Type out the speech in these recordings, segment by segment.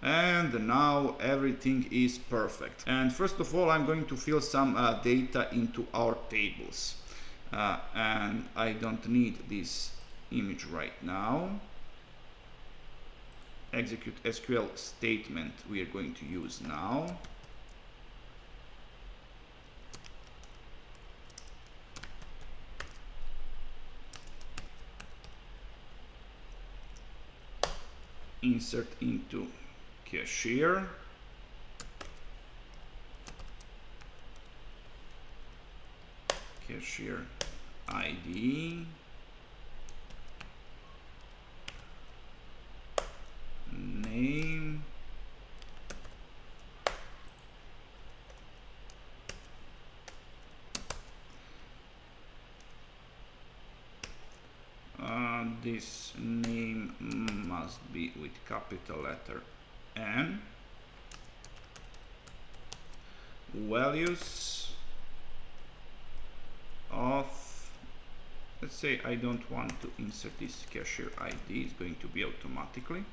And now everything is perfect. And first of all, I'm going to fill some data into our tables. And I don't need this image right now. Execute SQL statement we are going to use now. Insert into cashier. Cashier ID. Name. This name must be with capital letter N. Values of, let's say I don't want to insert this cashier ID, it's going to be automatically.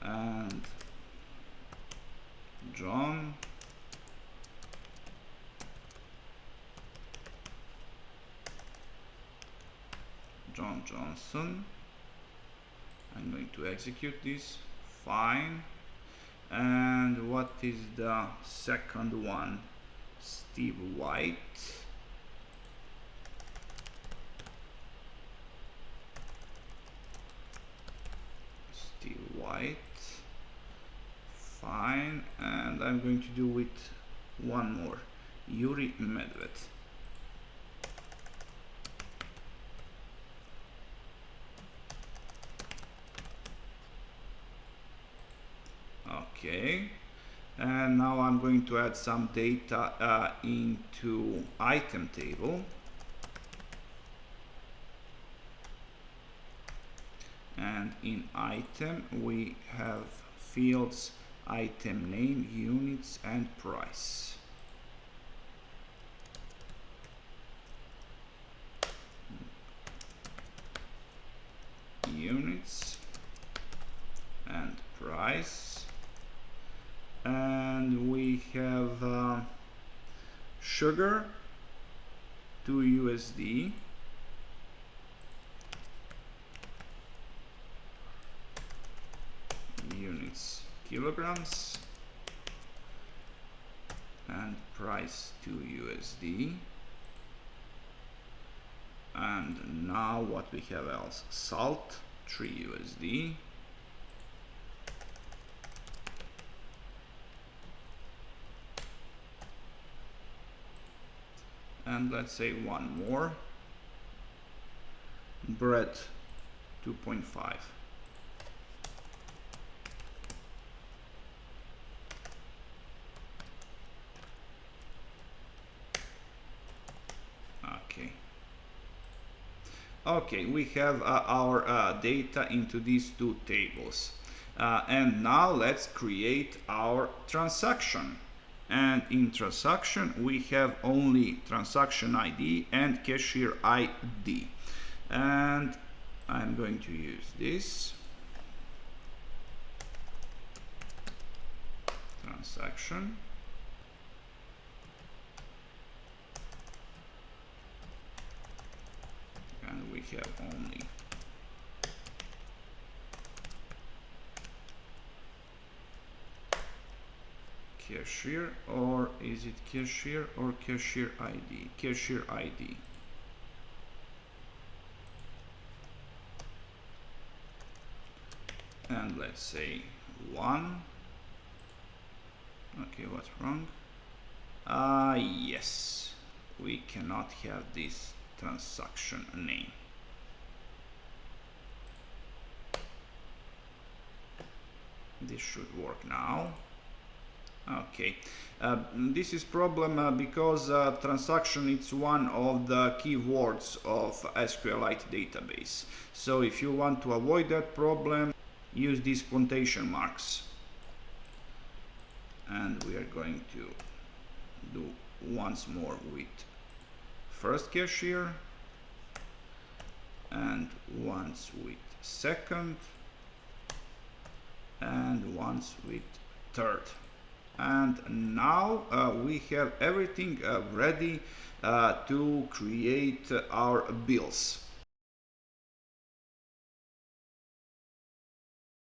And John Johnson. I'm going to execute this. Fine. And what is the second one? Steve White. Steve White. Fine. And I'm going to do with one more. Yuri Medved. Okay, and now I'm going to add some data into item table. And in item we have fields item name, units and price. Units and price. And we have sugar, 2 USD, units kilograms, and price 2 USD. And now what we have else? Salt, 3 USD. And let's say one more. Bread, 2.5. Okay, we have our data into these two tables. And now let's create our transaction. And in transaction we have only transaction ID and cashier ID. And I'm going to use this. Transaction. And we have only cashier, or is it cashier or cashier ID? Cashier ID. And let's say 1. Okay, what's wrong? Yes, we cannot have this transaction name. This should work now. Okay, this is problem because transaction is one of the keywords of SQLite database. So if you want to avoid that problem, use these quotation marks. And we are going to do once more with first cashier, and once with second, and once with third. And now we have everything ready to create our bills.